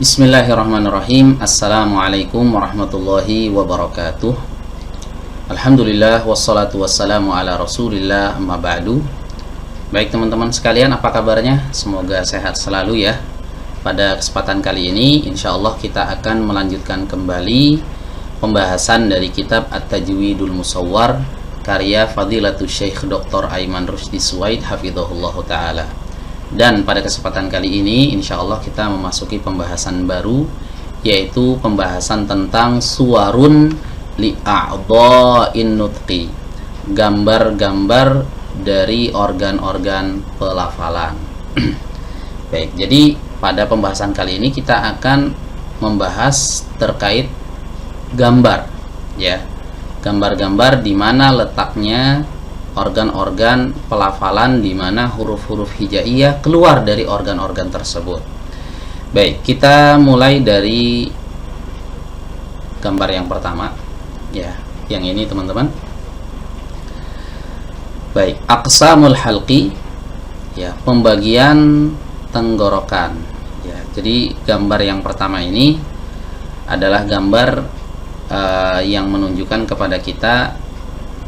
Bismillahirrahmanirrahim. Assalamualaikum warahmatullahi wabarakatuh. Alhamdulillah wassalatu wassalamu ala rasulillah amma ba'du. Baik teman-teman sekalian, apa kabarnya? Semoga sehat selalu ya. Pada kesempatan kali ini insyaallah kita akan melanjutkan kembali pembahasan dari kitab At-Tajwidul Musawwar karya Fadilatul Syekh Dr. Aiman Rusdi Suwaid hafizahullah ta'ala. Dan pada kesempatan kali ini insya Allah kita memasuki pembahasan baru, yaitu pembahasan tentang suwarun li'a'dha'in nutqi, gambar-gambar dari organ-organ pelafalan. Baik, jadi pada pembahasan kali ini kita akan membahas terkait gambar ya, gambar-gambar di mana letaknya organ-organ pelafalan, di mana huruf-huruf hijaiyah keluar dari organ-organ tersebut. Baik, kita mulai dari gambar yang pertama ya, yang ini teman-teman. Baik, aqsamul halqi ya, pembagian tenggorokan ya. Jadi gambar yang pertama ini adalah gambar yang menunjukkan kepada kita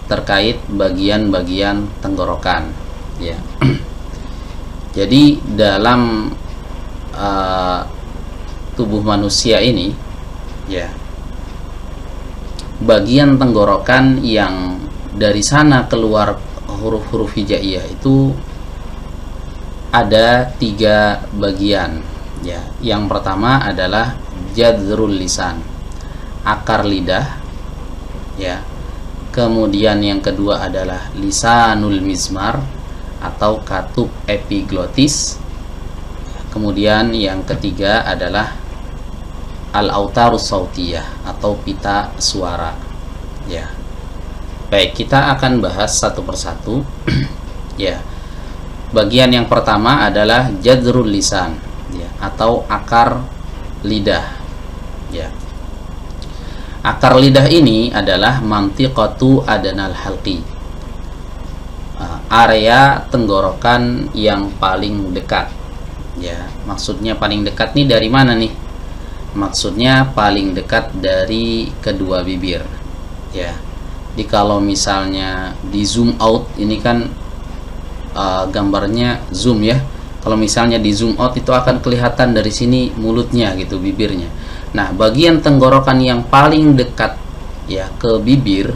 terkait bagian-bagian tenggorokan ya. Jadi dalam tubuh manusia ini ya, bagian tenggorokan yang dari sana keluar huruf-huruf hijaiyah itu ada 3 bagian ya. Yang pertama adalah jadzrul lisan, akar lidah ya. Kemudian yang kedua adalah lisanul mizmar atau katup epiglotis. Kemudian yang ketiga adalah al-autarus sautiyah atau pita suara ya. Baik, kita akan bahas satu persatu ya. Bagian yang pertama adalah jadzrul lisan ya, atau akar lidah ya. Akar lidah ini adalah mantiqatu adanal halqi, area tenggorokan yang paling dekat ya. Maksudnya paling dekat nih dari mana nih? Maksudnya paling dekat dari kedua bibir ya. Jadi kalau misalnya di zoom out, ini kan gambarnya zoom ya. Kalau misalnya di zoom out itu akan kelihatan dari sini mulutnya gitu, bibirnya. Nah, bagian tenggorokan yang paling dekat ya ke bibir,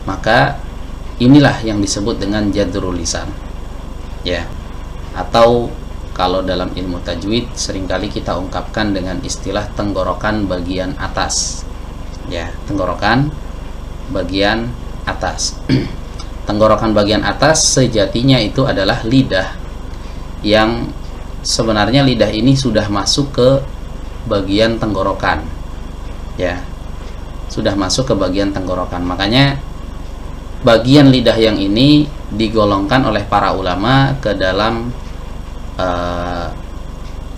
maka inilah yang disebut dengan jadzrul lisan ya. Atau kalau dalam ilmu tajwid seringkali kita ungkapkan dengan istilah tenggorokan bagian atas ya, tenggorokan bagian atas. Tenggorokan bagian atas sejatinya itu adalah lidah, yang sebenarnya lidah ini sudah masuk ke bagian tenggorokan ya, sudah masuk ke bagian tenggorokan. Makanya bagian lidah yang ini digolongkan oleh para ulama ke dalam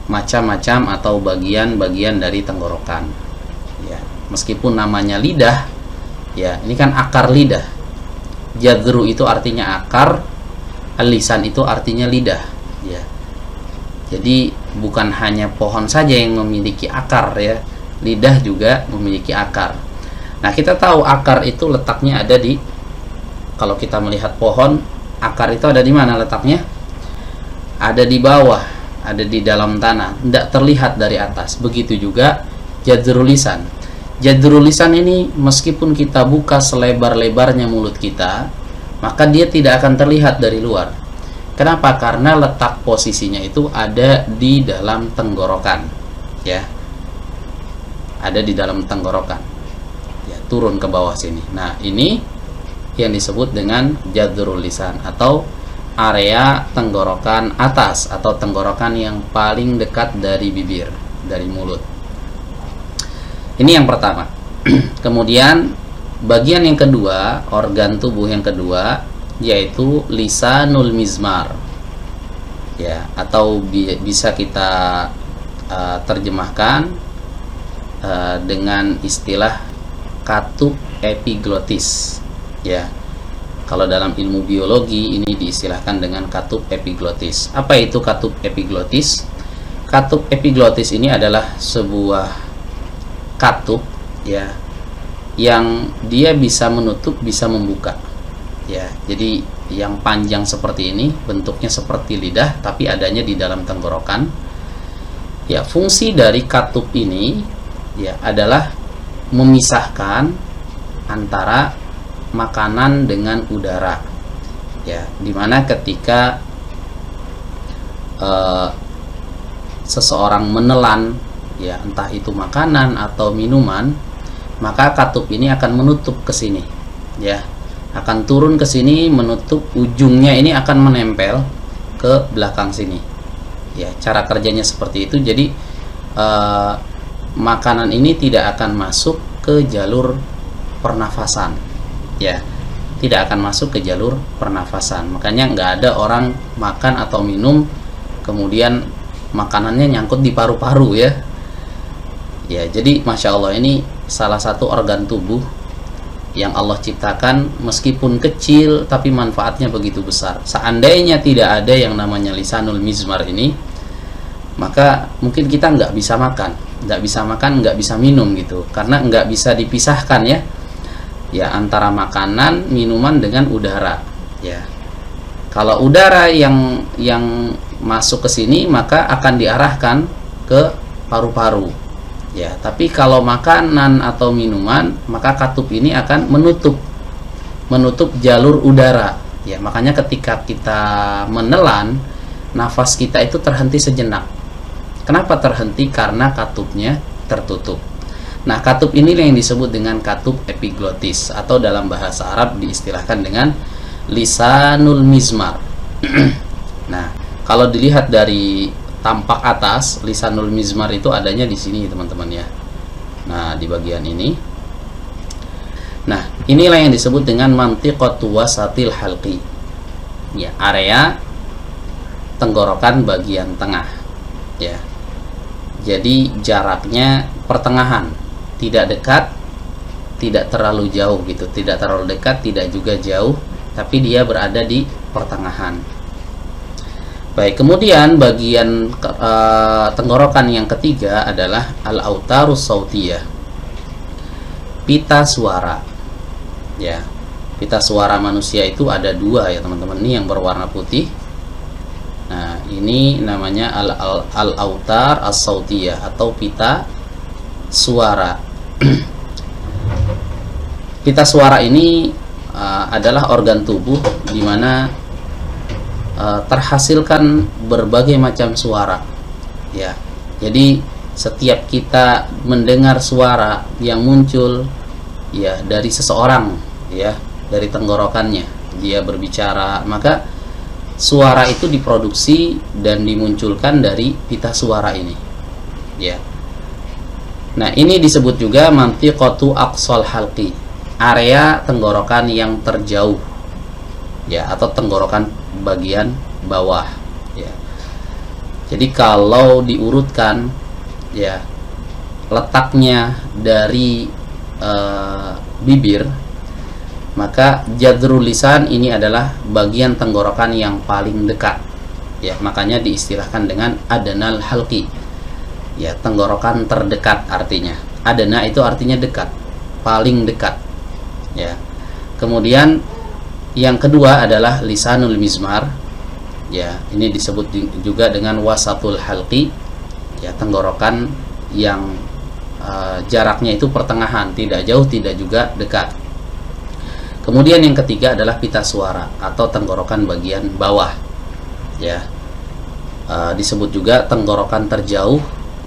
macam-macam atau bagian-bagian dari tenggorokan ya. Meskipun namanya lidah ya, ini kan akar lidah. Jadzru itu artinya akar, al-lisan itu artinya lidah ya. Jadi bukan hanya pohon saja yang memiliki akar ya, lidah juga memiliki akar. Nah, kita tahu akar itu letaknya ada di, kalau kita melihat pohon, akar itu ada di mana letaknya? Ada di bawah, ada di dalam tanah, tidak terlihat dari atas. Begitu juga jadzrul lisan. Jadzrul lisan ini meskipun kita buka selebar-lebarnya mulut kita, maka dia tidak akan terlihat dari luar. Kenapa? Karena letak posisinya itu ada di dalam tenggorokan ya, ada di dalam tenggorokan ya, turun ke bawah sini. Nah, ini yang disebut dengan jadzrul lisan atau area tenggorokan atas atau tenggorokan yang paling dekat dari bibir, dari mulut. Ini yang pertama. Kemudian bagian yang kedua, organ tubuh yang kedua, yaitu lisanul mizmar ya, atau bisa kita terjemahkan dengan istilah katup epiglotis ya. Kalau dalam ilmu biologi ini diistilahkan dengan katup epiglotis. Apa itu katup epiglotis? katup epiglotis ini adalah sebuah katup ya yang dia bisa menutup, bisa membuka ya. Jadi yang panjang seperti ini, bentuknya seperti lidah tapi adanya di dalam tenggorokan ya. Fungsi dari katup ini ya adalah memisahkan antara makanan dengan udara ya, dimana ketika seseorang menelan ya, entah itu makanan atau minuman, maka katup ini akan menutup ke sini ya, akan turun ke sini, menutup ujungnya ini akan menempel ke belakang sini ya. Cara kerjanya seperti itu. Jadi makanan ini tidak akan masuk ke jalur pernafasan ya, tidak akan masuk ke jalur pernafasan. Makanya nggak ada orang makan atau minum kemudian makanannya nyangkut di paru-paru ya. Ya, jadi Masya Allah, ini salah satu organ tubuh yang Allah ciptakan, meskipun kecil tapi manfaatnya begitu besar. Seandainya tidak ada yang namanya lisanul mizmar ini, maka mungkin kita nggak bisa makan, nggak bisa minum gitu, karena nggak bisa dipisahkan ya, ya antara makanan, minuman dengan udara ya. Kalau udara yang masuk ke sini, maka akan diarahkan ke paru-paru ya. Tapi kalau makanan atau minuman, maka katup ini akan menutup jalur udara ya. Makanya ketika kita menelan, nafas kita itu terhenti sejenak. Kenapa terhenti? Karena katupnya tertutup. Nah, katup ini yang disebut dengan katup epiglotis, atau dalam bahasa Arab diistilahkan dengan lisanul mizmar. Nah, kalau dilihat dari tampak atas, lisanul mizmar itu adanya di sini teman-teman ya. Nah, di bagian ini. Nah, inilah yang disebut dengan mantiqatu wasatil halqi ya, area tenggorokan bagian tengah ya. Jadi jaraknya pertengahan, tidak dekat, tidak terlalu jauh gitu, tidak terlalu dekat, tidak juga jauh, tapi dia berada di pertengahan. Baik, kemudian bagian tenggorokan yang ketiga adalah al-autarus sautiyah, pita suara ya. Pita suara manusia itu ada dua ya teman-teman, ini yang berwarna putih. Nah, ini namanya al-autar as-sautiyah atau pita suara. Pita suara ini adalah organ tubuh di mana terhasilkan berbagai macam suara ya. Jadi setiap kita mendengar suara yang muncul ya dari seseorang ya, dari tenggorokannya dia berbicara, maka suara itu diproduksi dan dimunculkan dari pita suara ini ya. Nah, ini disebut juga mantiqatu aqsal halqi, area tenggorokan yang terjauh ya, atau tenggorokan bagian bawah ya. Jadi kalau diurutkan ya, letaknya dari bibir, maka jadrul lisan ini adalah bagian tenggorokan yang paling dekat ya. Makanya diistilahkan dengan adanal halqi ya, tenggorokan terdekat artinya. Adana itu artinya dekat, paling dekat ya. Kemudian yang kedua adalah lisanul mizmar ya, ini disebut juga dengan wasatul halqi ya, tenggorokan yang jaraknya itu pertengahan, tidak jauh tidak juga dekat. Kemudian yang ketiga adalah pita suara atau tenggorokan bagian bawah ya, disebut juga tenggorokan terjauh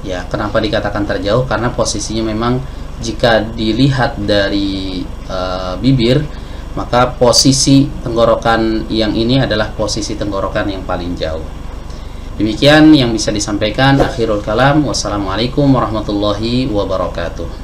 ya. Kenapa dikatakan terjauh? Karena posisinya memang jika dilihat dari bibir, maka posisi tenggorokan yang ini adalah posisi tenggorokan yang paling jauh. Demikian yang bisa disampaikan. Akhirul kalam, wassalamualaikum warahmatullahi wabarakatuh.